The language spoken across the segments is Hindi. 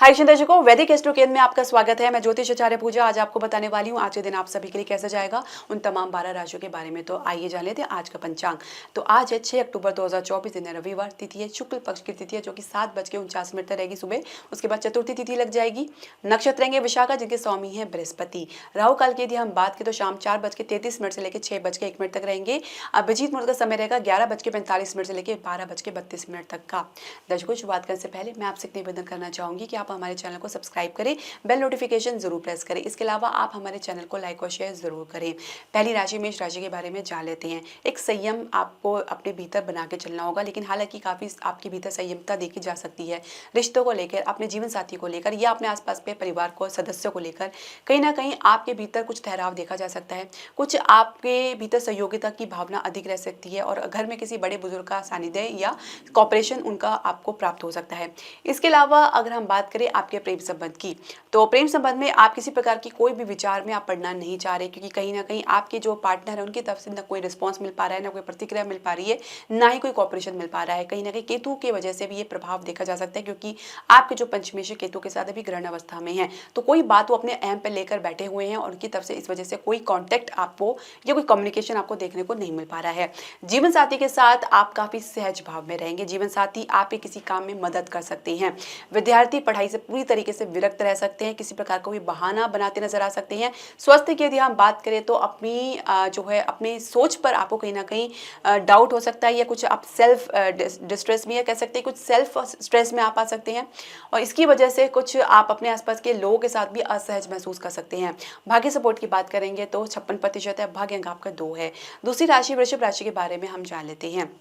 हाय दर्शकों, वैदिक एस्ट्रो केंद्र में आपका स्वागत है। मैं ज्योतिष आचार्य पूजा आज आपको बताने वाली हूँ आज के दिन आप सभी के लिए कैसा जाएगा, उन तमाम 12 राशियों के बारे में। तो आइए जान लेते हैं आज का पंचांग। तो आज है 6 अक्टूबर 2024, दिन है रविवार, तिथि है शुक्ल पक्ष की तिथि है जो कि 7:49 तक रहेगी सुबह। उसके बाद चतुर्थी तिथि लग जाएगी। नक्षत्र रहेंगे विशाखा जिनके स्वामी है बृहस्पति। राहु काल की यदि हम बात करें तो शाम 4:33 से लेकर 6:01 तक रहेंगे। अभिजीत मुहूर्त का समय रहेगा 11:45 से लेकर 12:32 तक का। दर्शकों, शुरुआत करने से पहले मैं आपसे निवेदन करना चाहूंगी कि आप हमारे चैनल को सब्सक्राइब करें, बेल नोटिफिकेशन जरूर प्रेस करें। इसके अलावा आप हमारे चैनल को लाइक और शेयर जरूर करें। पहली राशि मेष राशि के बारे में जान लेते हैं। एक संयम आपको अपने भीतर बना के चलना होगा, लेकिन हालांकि काफी आपके भीतर संयमता देखी जा सकती है। रिश्तों को लेकर, अपने जीवन साथी को लेकर या अपने आसपास के परिवार को सदस्यों को लेकर कहीं ना कहीं आपके भीतर कुछ ठहराव देखा जा सकता है। कुछ आपके भीतर सहयोगिता की भावना अधिक रह सकती है और घर में किसी बड़े बुजुर्ग का सानिध्य या कॉपरेशन उनका आपको प्राप्त हो सकता है। इसके अलावा अगर हम बात करें आपके प्रेम संबंध की, तो प्रेम संबंध में आप किसी प्रकार की कोई भी विचार में आप पड़ना नहीं चाह रहे, क्योंकि कहीं ना कहीं आपके जो पार्टनर है उनकी तरफ से ना कोई रिस्पॉन्स मिल पा रहा है, ना कोई प्रतिक्रिया मिल पा रही है, ना ही कोई कॉपरेशन मिल पा रहा है। कहीं ना कहीं केतु की वजह से भी ये प्रभाव देखा जा सकता है, क्योंकि आपके जो पंचमेश केतु के साथ अभी ग्रहण अवस्था में है, तो कोई बात वो अपने अहम पे लेकर बैठे हुए हैं और उनकी तरफ से इस वजह से कोई कॉन्टेक्ट आपको या कोई कम्युनिकेशन आपको देखने को नहीं मिल पा रहा है। जीवन साथी के साथ आप काफी सहज भाव में रहेंगे। जीवन साथी आपके किसी काम में मदद कर सकते हैं। विद्यार्थी पढ़ाई से पूरी तरीके से विरक्त रह सकते हैं, किसी प्रकार का कोई बहाना बनाते नजर आ सकते हैं। स्वास्थ्य की यदि हम बात करें तो अपनी जो है अपनी सोच पर आपको कहीं ना कहीं डाउट हो सकता है, या कुछ आप सेल्फ डिस्ट्रेस में या कह सकते हैं कुछ सेल्फ स्ट्रेस में आप आ सकते हैं, और इसकी वजह से कुछ आप अपने आसपास के लोगों के साथ भी असहज महसूस कर सकते हैं। भाग्य सपोर्ट की बात करेंगे तो 56% है। भाग्य अंक आपका 2 है। दूसरी राशि वृषभ राशि के बारे में हम जान लेते हैं।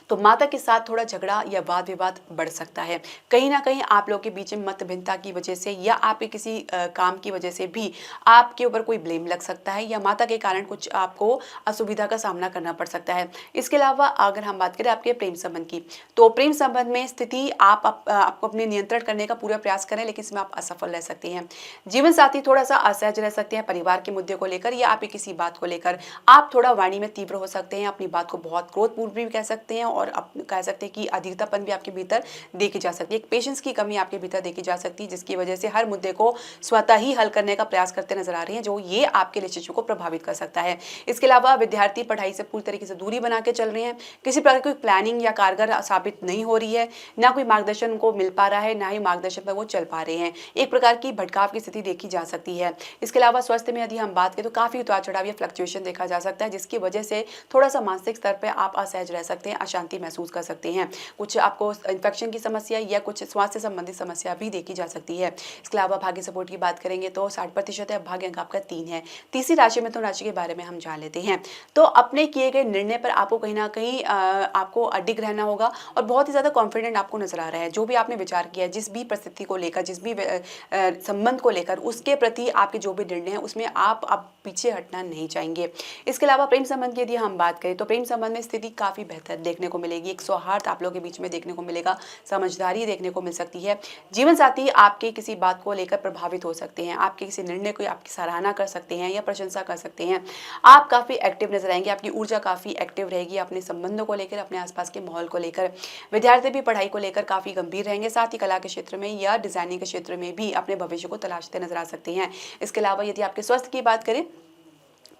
तो माता के साथ थोड़ा झगड़ा या वाद विवाद बढ़ सकता है। कहीं ना कहीं आप लोगों के बीच में मतभिन्नता की वजह से या आपके किसी काम की वजह से भी आपके ऊपर कोई ब्लेम लग सकता है, या माता के कारण कुछ आपको असुविधा का सामना करना पड़ सकता है। इसके अलावा अगर हम बात करें आपके प्रेम संबंध की, तो प्रेम संबंध में स्थिति आपको अपने नियंत्रण करने का पूरा प्रयास करें, लेकिन इसमें आप असफल रह सकते हैं। जीवन साथी थोड़ा सा असहज रह सकते हैं परिवार के मुद्दे को लेकर या आपकी किसी बात को लेकर। आप थोड़ा वाणी में तीव्र हो सकते हैं, अपनी बात को बहुत क्रोधपूर्ण भी कह सकते हैं और कह सकते हैं कि अधीरतापन भी आपके भीतर देखी जा सकती है। एक पेशेंस की कमी आपके भीतर देखी जा सकती है, जिसकी वजह से हर मुद्दे को स्वतः ही हल करने का प्रयास करते नजर आ रही हैं, जो ये आपके रिलेशनशिप को प्रभावित कर सकता है। इसके अलावा विद्यार्थी पढ़ाई से पूरी तरीके से दूरी बना के चल रहे हैं। किसी प्रकार की प्लानिंग या कारगर साबित नहीं हो रही है, ना कोई मार्गदर्शन उनको मिल पा रहा है, ना ही मार्गदर्शन पर वो चल पा रहे हैं। एक प्रकार की भटकाव की स्थिति देखी जा सकती है। इसके अलावा स्वास्थ्य में यदि हम बात करें तो काफी उतार चढ़ाव या फ्लक्चुएशन देखा जा सकता है, जिसकी वजह से थोड़ा सा मानसिक स्तर पर आप असहज रह सकते हैं, अशांति महसूस कर सकते हैं। कुछ आपको इन्फेक्शन की समस्या या कुछ स्वास्थ्य संबंधित समस्या भी देखी जा सकती है। इसके अलावा भाग्य सपोर्ट की बात करेंगे तो 60% है। भाग्य अंक आपका 3 है। तीसरी राशि में तो राशि के बारे में हम जान लेते हैं। तो अपने किए गए निर्णय पर आपको कहीं ना कहीं आपको अडिग रहना होगा और बहुत ही ज्यादा कॉन्फिडेंट आपको नजर आ रहा है। जो भी आपने विचार किया है, जिस भी परिस्थिति को लेकर, जिस भी संबंध को लेकर, उसके प्रति आपके जो भी निर्णय है उसमें आप अब पीछे हटना नहीं चाहेंगे। इसके अलावा प्रेम संबंध की यदि हम बात करें तो प्रेम संबंध में स्थिति काफी बेहतर देखने को मिलेगी। एक सौहार्द आप लोगों के बीच में देखने को मिलेगा, समझदारी देखने को मिल सकती है। जीवन साथी आपके किसी बात को लेकर प्रभावित हो सकते हैं, आपके किसी निर्णय को आपकी सराहना कर सकते हैं या प्रशंसा कर सकते हैं। आप काफी एक्टिव नजर आएंगे, आपकी ऊर्जा काफी एक्टिव रहेगी अपने संबंधों को लेकर, अपने आसपास के माहौल को लेकर। विद्यार्थी भी पढ़ाई को लेकर काफी गंभीर रहेंगे, साथ ही कला के क्षेत्र में या डिजाइनिंग के क्षेत्र में भी अपने भविष्य को तलाशते नजर आ सकते हैं। इसके अलावा यदि आपके स्वास्थ्य की बात करें,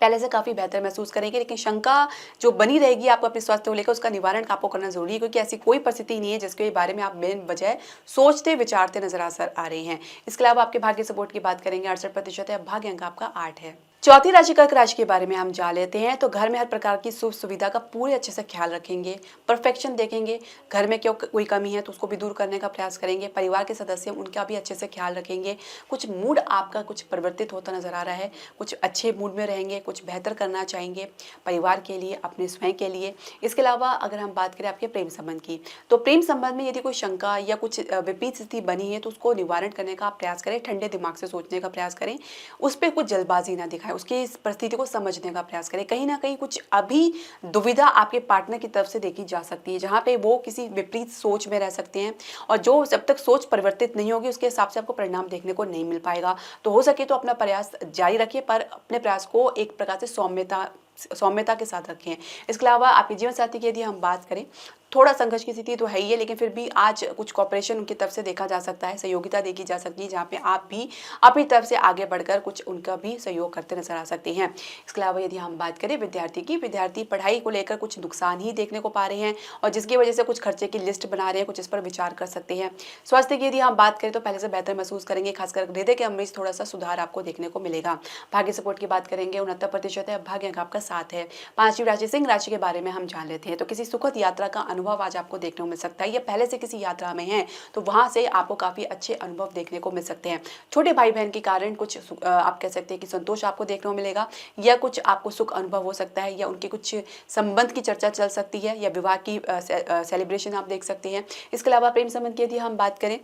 पहले से काफी बेहतर महसूस करेंगे, लेकिन शंका जो बनी रहेगी आपको अपने स्वास्थ्य को लेकर, उसका निवारण आपको करना जरूरी है, क्योंकि ऐसी कोई परिस्थिति नहीं है जिसके बारे में आप बिन वजह सोचते विचारते नजर आ रहे हैं। इसके अलावा आपके भाग्य सपोर्ट की बात करेंगे, 68% है। भाग्य अंक आपका 8 है। चौथी राशि कर्क राशि के बारे में हम जान लेते हैं। तो घर में हर प्रकार की सुख सुविधा का पूरे अच्छे से ख्याल रखेंगे, परफेक्शन देखेंगे। घर में क्यों कोई कमी है तो उसको भी दूर करने का प्रयास करेंगे। परिवार के सदस्य उनका भी अच्छे से ख्याल रखेंगे। कुछ मूड आपका कुछ परिवर्तित होता नजर आ रहा है, कुछ अच्छे मूड में रहेंगे, कुछ बेहतर करना चाहेंगे परिवार के लिए, अपने स्वयं के लिए। इसके अलावा अगर हम बात करें आपके प्रेम संबंध की, तो प्रेम संबंध में यदि कोई शंका या कुछ विपरीत स्थिति बनी है तो उसको निवारण करने का आप प्रयास करें, ठंडे दिमाग से सोचने का प्रयास करें, उस पर कुछ जल्दबाजी ना दिखाएं, उसकी इस परिस्थिति को समझने का प्रयास करें। कहीं ना कहीं कुछ अभी दुविधा आपके पार्टनर की तरफ से देखी जा सकती है, जहां पे वो किसी विपरीत सोच में रह सकते हैं, और जो जब तक सोच परिवर्तित नहीं होगी उसके हिसाब से आपको परिणाम देखने को नहीं मिल पाएगा। तो हो सके तो अपना प्रयास जारी रखिए, पर अपने प्रयास को एक प्रकार से सौम्यता के साथ रखें। इसके अलावा आपके जीवन साथी की यदि हम बात करें थोड़ा संघर्ष की स्थिति तो है ही है, लेकिन फिर भी आज कुछ कॉपरेशन उनकी तरफ से देखा जा सकता है, सहयोगिता देखी जा सकती है, जहाँ पे आप भी अपनी तरफ से आगे बढ़कर कुछ उनका भी सहयोग करते नजर आ सकते हैं। इसके अलावा यदि हम बात करें विद्यार्थी की, विद्यार्थी पढ़ाई को लेकर कुछ नुकसान ही देखने को पा रहे हैं और जिसकी वजह से कुछ खर्चे की लिस्ट बना रहे हैं, कुछ इस पर विचार कर सकते हैं। स्वास्थ्य की यदि हम बात करें तो पहले से बेहतर महसूस करेंगे, खासकर हृदय के अमरीज थोड़ा सा सुधार आपको देखने को मिलेगा। भाग्य सपोर्ट की बात करेंगे 69% है, भाग्य अंक आपका 7 है। पांचवी राशि सिंह राशि के बारे में हम जान लेते हैं। तो किसी सुखद यात्रा का अनुभव आज आपको देखने को मिल सकता है, या पहले से किसी यात्रा में है तो वहां से आपको काफी अच्छे अनुभव देखने को मिल सकते हैं। छोटे भाई बहन के कारण कुछ आप कह सकते हैं कि संतोष आपको देखने को मिलेगा, या कुछ आपको सुख अनुभव हो सकता है, या उनके कुछ संबंध की चर्चा चल सकती है, या विवाह की सेलिब्रेशन आप देख सकते हैं। इसके अलावा प्रेम संबंध की यदि हम बात करें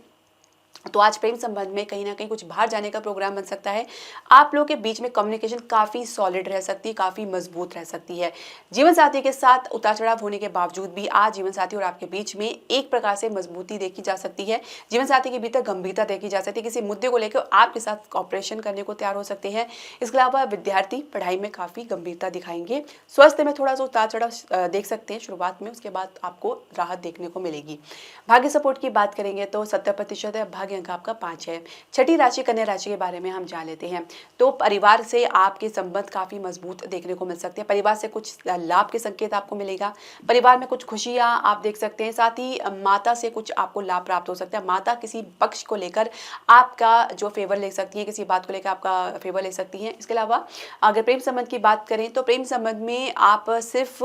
तो आज प्रेम संबंध में कहीं ना कहीं कुछ बाहर जाने का प्रोग्राम बन सकता है। आप लोगों के बीच में कम्युनिकेशन काफ़ी सॉलिड रह सकती है, काफ़ी मजबूत रह सकती है। जीवन साथी के साथ उतार चढ़ाव होने के बावजूद भी आज जीवन साथी और आपके बीच में एक प्रकार से मजबूती देखी जा सकती है। जीवन साथी के भीतर गंभीरता देखी जा सकती है, किसी मुद्दे को लेकर आपके साथ कॉपरेशन करने को तैयार हो सकते हैं। इसके अलावा विद्यार्थी पढ़ाई में काफ़ी गंभीरता दिखाएंगे। स्वास्थ्य में थोड़ा सा उतार चढ़ाव देख सकते हैं शुरुआत में, उसके बाद आपको राहत देखने को मिलेगी। भाग्य सपोर्ट की बात करेंगे तो 70% है, भाग्य अंक आपका 5 है। छठी राशि कन्या राशि के बारे में हम जान लेते हैं। तो परिवार से आपके संबंध काफी मजबूत देखने को मिल सकते हैं, परिवार से कुछ लाभ के संकेत आपको मिलेगा, परिवार में कुछ खुशियां आप देख सकते हैं, साथ ही माता से कुछ आपको लाभ प्राप्त हो सकता है। माता किसी पक्ष को लेकर आपका जो फेवर ले सकती है, किसी बात को लेकर आपका फेवर ले सकती है। इसके अलावा अगर प्रेम संबंध की बात करें तो प्रेम संबंध में आप सिर्फ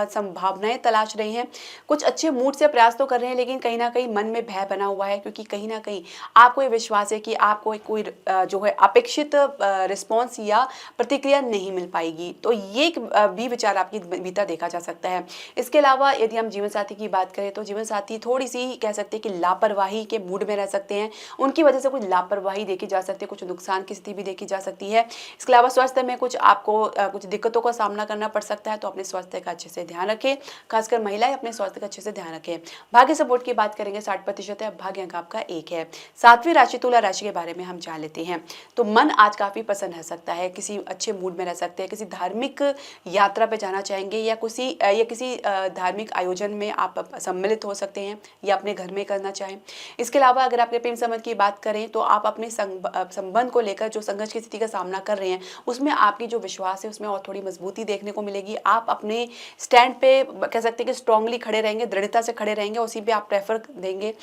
संभावनाएं तलाश रहे हैं, कुछ अच्छे मूड से प्रयास तो कर रहे हैं, लेकिन कहीं ना कहीं मन में भय बना हुआ है, क्योंकि कहीं ना कहीं आपको ये विश्वास है कि आपको कोई जो है अपेक्षित रिस्पॉन्स या प्रतिक्रिया नहीं मिल पाएगी। तो ये भी विचार आपकी भीतर देखा जा सकता है। इसके अलावा यदि हम जीवन साथी की बात करें तो जीवन साथी थोड़ी सी कह सकते हैं कि लापरवाही के मूड में रह सकते हैं, उनकी वजह से कुछ लापरवाही देखी जा सकती है, कुछ नुकसान की स्थिति भी देखी जा सकती है। इसके अलावा स्वास्थ्य में कुछ आपको कुछ दिक्कतों का सामना करना पड़ सकता है, तो अपने स्वास्थ्य का अच्छे से ध्यान रखें, खासकर महिलाएं अपने स्वास्थ्य का अच्छे से ध्यान रखें। भाग्य सपोर्ट की बात करेंगे 60% है, भाग्य अंक आपका 1 है। सातवीं राशि तुला राशि के बारे में हम जान लेते हैं। तो मन आज काफी प्रसन्न रह सकता है, किसी अच्छे मूड में रह सकते हैं, किसी धार्मिक यात्रा पे जाना चाहेंगे, या किसी धार्मिक आयोजन में आप सम्मिलित हो सकते हैं, या अपने घर में करना चाहें। इसके अलावा अगर आपके प्रेम संबंध की बात करें तो आप अपने संबंध को लेकर जो संघर्ष की स्थिति का सामना कर रहे हैं उसमें आपकी जो विश्वास है उसमें और थोड़ी मजबूती देखने को मिलेगी। आप अपने स्टैंड पे कह सकते हैं कि स्ट्रांगली खड़े रहेंगे, दृढ़ता से खड़े रहेंगे, उसी पे आप प्रेफर देंगे।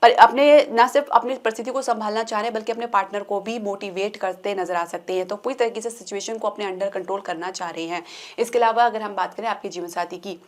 पर अपने न सिर्फ अपनी परिस्थिति को संभालना चाह रहे हैं बल्कि अपने पार्टनर को भी मोटिवेट करते नजर आ सकते हैं, तो पूरी तरीके से सिचुएशन को अपने अंडर कंट्रोल करना चाह रहे हैं। इसके अलावा अगर हम बात करें आपके जीवन साथी की,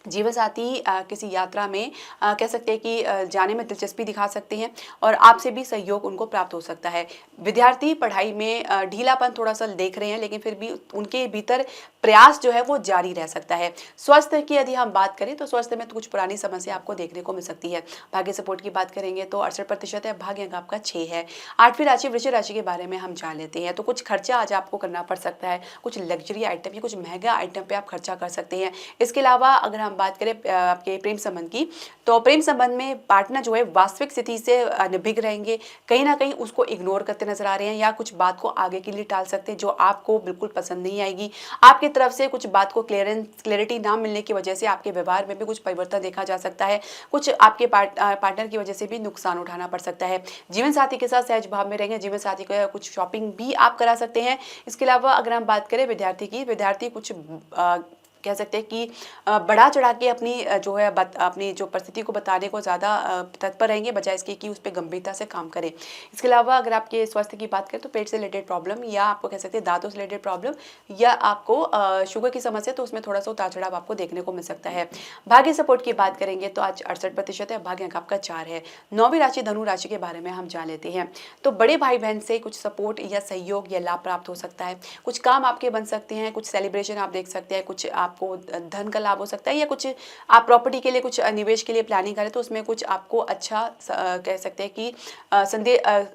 जीवन साथी किसी यात्रा में कह सकते हैं कि जाने में दिलचस्पी दिखा सकते हैं और आपसे भी सहयोग उनको प्राप्त हो सकता है। विद्यार्थी पढ़ाई में ढीलापन थोड़ा सा देख रहे हैं, लेकिन फिर भी उनके भीतर प्रयास जो है वो जारी रह सकता है। स्वास्थ्य की यदि हम बात करें तो स्वास्थ्य में तो कुछ पुरानी समस्या आपको देखने को मिल सकती है। भाग्य सपोर्ट की बात करेंगे तो 68% है, भाग्य अंक आपका 6 है। आठवीं राशि वृश्चिक राशि के बारे में हम जान लेते हैं। तो कुछ खर्चा आज आपको करना पड़ सकता है, कुछ लग्जरी आइटम या कुछ महंगा आइटम पे आप खर्चा कर सकते हैं। इसके अलावा अगर हम बात करें आपके प्रेम संबंध की, तो प्रेम संबंध में पार्टनर जो है वास्तविक स्थिति से निभिग रहेंगे, कहीं ना कहीं उसको इग्नोर करते नजर आ रहे हैं, या कुछ बात को आगे के लिए टाल सकते हैं जो आपको बिल्कुल पसंद नहीं आएगी। आपकी तरफ से कुछ बात को क्लैरिटी ना मिलने की वजह से आपके व्यवहार में भी कुछ परिवर्तन देखा जा सकता है, कुछ आपके पार्टनर की वजह से भी नुकसान उठाना पड़ सकता है। जीवन साथी के साथ सहज भाव में रहेंगे, जीवन साथी को कुछ शॉपिंग भी आप करा सकते हैं। इसके अलावा अगर हम बात करें विद्यार्थी की, विद्यार्थी कुछ कह सकते हैं कि बढ़ा चढ़ा के अपनी जो है अपनी जो परिस्थिति को बताने को ज़्यादा तत्पर रहेंगे, बजाय इसके कि उस पर गंभीरता से काम करें। इसके अलावा अगर आपके स्वास्थ्य की बात करें तो पेट से रिलेटेड प्रॉब्लम, या आपको कह सकते हैं दांतों से रिलेटेड प्रॉब्लम, या आपको शुगर की समस्या, तो उसमें थोड़ा सा उतार चढ़ाव आपको देखने को मिल सकता है। भाग्य सपोर्ट की बात करेंगे तो आज 68% है, भाग्य अंक आपका 4 है। 9वीं राशि धनु राशि के बारे में हम जान लेते हैं। तो बड़े भाई बहन से कुछ सपोर्ट या सहयोग या लाभ प्राप्त हो सकता है, कुछ काम आपके बन सकते हैं, कुछ सेलिब्रेशन आप देख सकते हैं, कुछ आपको धन का लाभ हो सकता है, या कुछ आप प्रॉपर्टी के लिए कुछ निवेश के लिए प्लानिंग करें तो उसमें कुछ आपको अच्छा कह सकते हैं कि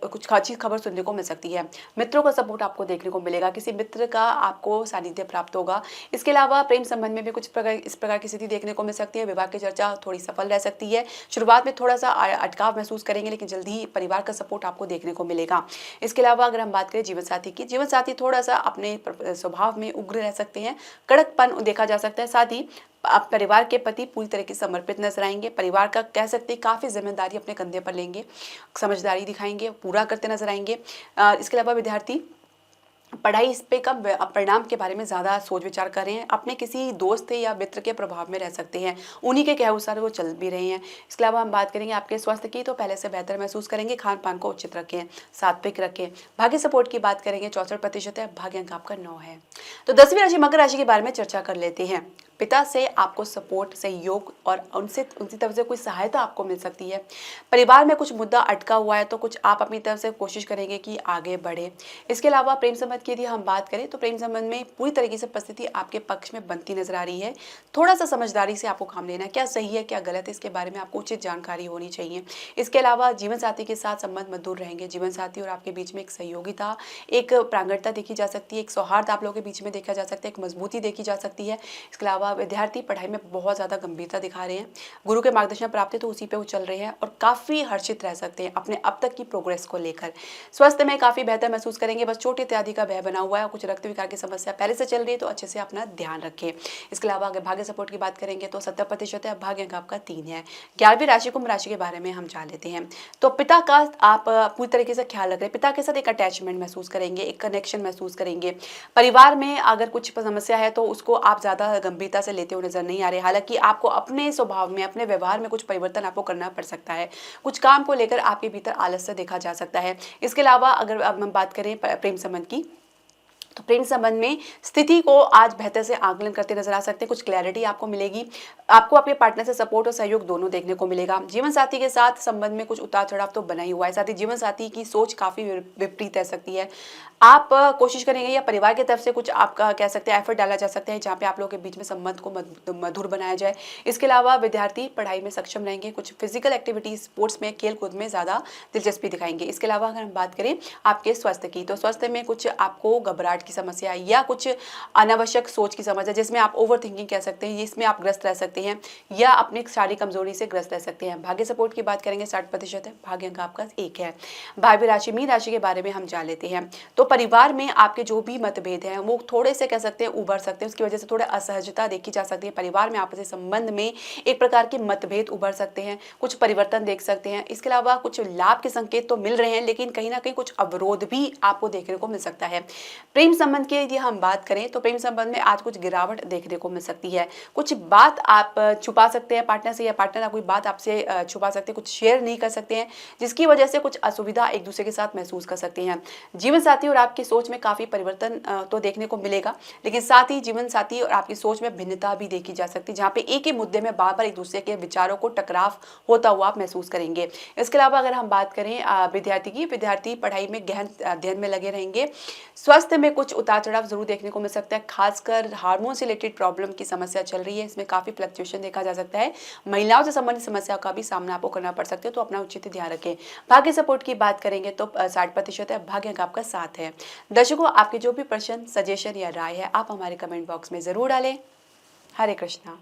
कुछ अच्छी खबर सुनने को मिल सकती है। मित्रों का सपोर्ट आपको देखने को मिलेगा, किसी मित्र का आपको सानिध्य प्राप्त होगा। इसके अलावा प्रेम संबंध में भी कुछ इस प्रकार की स्थिति देखने को मिल सकती है। विवाह की चर्चा थोड़ी सफल रह सकती है, शुरुआत में थोड़ा सा अटकाव महसूस करेंगे, लेकिन जल्दी ही परिवार का सपोर्ट आपको देखने को मिलेगा। इसके अलावा अगर हम बात करें जीवन साथी की, जीवन साथी थोड़ा सा अपने स्वभाव में उग्र रह सकते हैं, कड़कपन देखा देखा जा सकता है। साथ ही आप परिवार के प्रति पूरी तरीके से समर्पित नजर आएंगे। परिवार का कह सकते हैं काफ़ी जिम्मेदारी अपने कंधे पर लेंगे, समझदारी दिखाएंगे, पूरा करते नजर आएंगे। इसके अलावा विद्यार्थी पढ़ाई इस पे कब परिणाम के बारे में ज़्यादा सोच विचार कर रहे हैं, अपने किसी दोस्त या मित्र के प्रभाव में रह सकते हैं, उन्हीं के कहे अनुसार वो चल भी रहे हैं। इसके अलावा हम बात करेंगे आपके स्वास्थ्य की, तो पहले से बेहतर महसूस करेंगे। खान पान को उचित रखें, सात्विक रखें। भाग्य सपोर्ट की बात करेंगे 64% है, भाग्य अंक आपका 9 है। तो 10वीं राशि मकर राशि के बारे में चर्चा कर लेते हैं। पिता से आपको सपोर्ट, सहयोग और उनकी तरफ से कोई सहायता आपको मिल सकती है। परिवार में कुछ मुद्दा अटका हुआ है तो कुछ आप अपनी तरफ से कोशिश करेंगे कि आगे बढ़े। इसके अलावा प्रेम संबंध की यदि हम बात करें तो प्रेम संबंध में पूरी तरीके से परिस्थिति आपके पक्ष में बनती नजर आ रही है। थोड़ा सा समझदारी से आपको काम लेना है, क्या सही है क्या गलत है इसके बारे में आपको उचित जानकारी होनी चाहिए। इसके अलावा जीवन साथी के साथ संबंध मधुर रहेंगे। जीवन साथी और आपके बीच में एक सहयोगिता, एक प्रांगणता देखी जा सकती है, एक सौहार्द आप लोगों के बीच में देखा जा सकता है, एक मजबूती देखी जा सकती है। इसके अलावा विद्यार्थी पढ़ाई में बहुत ज़्यादा गंभीरता दिखा रहे हैं, गुरु के मार्गदर्शन प्राप्त है तो उसी पे वो चल रहे हैं और काफ़ी हर्षित रह सकते हैं अपने अब तक की प्रोग्रेस को लेकर। स्वास्थ्य में काफ़ी बेहतर महसूस करेंगे, बस चोट इत्यादि का भय बना हुआ है, कुछ रक्त विकार की समस्या पहले से चल रही है तो अच्छे से अपना ध्यान रखें। इसके अलावा अगर भाग्य सपोर्ट की बात करेंगे तो 70% है, भाग्य अंक आपका 3 है। 11वीं राशि कुंभ राशि के बारे में हम जान लेते हैं। तो पिता का आप पूरी तरीके से ख्याल रख रहे हैं, पिता के साथ एक अटैचमेंट महसूस करेंगे, एक कनेक्शन महसूस करेंगे। परिवार में अगर कुछ समस्या है तो उसको आप ज़्यादा गंभीरता से लेते हुए नजर नहीं आ रहे। हालांकि आपको अपने स्वभाव में, अपने व्यवहार में कुछ परिवर्तन आपको करना पड़ सकता है। कुछ काम को लेकर आपके भीतर आलस्य देखा जा सकता है। इसके अलावा अगर अब हम बात करें प्रेम संबंध की, तो प्रेम संबंध में स्थिति को आज बेहतर से आकलन करते नजर आ सकते हैं। कुछ क्लैरिटी आपको मिलेगी, आपको अपने पार्टनर से सपोर्ट और सहयोग दोनों देखने को मिलेगा। जीवन साथी के साथ संबंध में कुछ उतार चढ़ाव तो बना ही हुआ है, साथ ही जीवन साथी की सोच काफ़ी विपरीत रह सकती है। आप कोशिश करेंगे या परिवार की तरफ से कुछ आपका कह सकते हैं एफर्ट डाला जा सकता है जहाँ पे आप लोगों के बीच में संबंध को मधुर बनाया जाए। इसके अलावा विद्यार्थी पढ़ाई में सक्षम रहेंगे, कुछ फिजिकल एक्टिविटीज, स्पोर्ट्स में, खेल कूद में ज़्यादा दिलचस्पी दिखाएंगे। इसके अलावा अगर हम बात करें आपके स्वास्थ्य की, तो स्वास्थ्य में कुछ आपको घबराहट की समस्या या कुछ अनावश्यक सोच की समस्या, जिसमें आप ओवर थिंकिंग कह सकते हैं, इसमें आप ग्रस्त रह सकते हैं या अपनी शारीरिक कमजोरी से ग्रस्त रह सकते हैं। भाग्य सपोर्ट की बात करेंगे 60% है, भाग्य अंक आपका 1 है। भाग्य राशि मीन राशि के बारे में हम जान लेते हैं। तो परिवार में आपके जो भी मतभेद हैं वो थोड़े से कह सकते हैं उभर सकते हैं, उसकी वजह से थोड़ा असहजता देखी जा सकती है। परिवार में आपसी संबंध में एक प्रकार के मतभेद उभर सकते हैं, कुछ परिवर्तन देख सकते हैं। इसके अलावा कुछ लाभ के संकेत तो मिल रहे हैं, लेकिन कहीं ना कहीं कुछ अवरोध भी आपको देखने को मिल सकता है। प्रेम संबंध के यदि हम बात करें तो प्रेम संबंध में आज कुछ गिरावट देखने को मिल सकती है। कुछ बात आप छुपा सकते हैं पार्टनर से, या पार्टनर कोई बात आपसे छुपा सकते हैं, कुछ शेयर नहीं कर सकते हैं, जिसकी वजह से कुछ असुविधा एक दूसरे के साथ महसूस कर सकते हैं। जीवन साथी और आपकी सोच में काफ़ी परिवर्तन तो देखने को मिलेगा, लेकिन साथ ही जीवन साथी और आपकी सोच में भिन्नता भी देखी जा सकती है, जहाँ पे एक ही मुद्दे में बार बार एक दूसरे के विचारों को टकराव होता हुआ आप महसूस करेंगे। इसके अलावा अगर हम बात करें विद्यार्थी की, विद्यार्थी पढ़ाई में गहन अध्ययन में लगे रहेंगे। स्वास्थ्य में कुछ उतार चढ़ाव जरूर देखने को मिल सकता है, खासकर हार्मोन से रिलेटेड प्रॉब्लम की समस्या चल रही है, इसमें काफ़ी फ्लक्चुएशन देखा जा सकता है। महिलाओं से संबंधित समस्या का भी सामना आपको करना पड़ सकता है, तो अपना उचित ध्यान रखें। भाग्य सपोर्ट की बात करेंगे तो 60% है, भाग्य अंक आपका 7 है। दर्शकों, आपके जो भी प्रश्न, सजेशन या राय है आप हमारे कमेंट बॉक्स में ज़रूर डालें। हरे कृष्णा।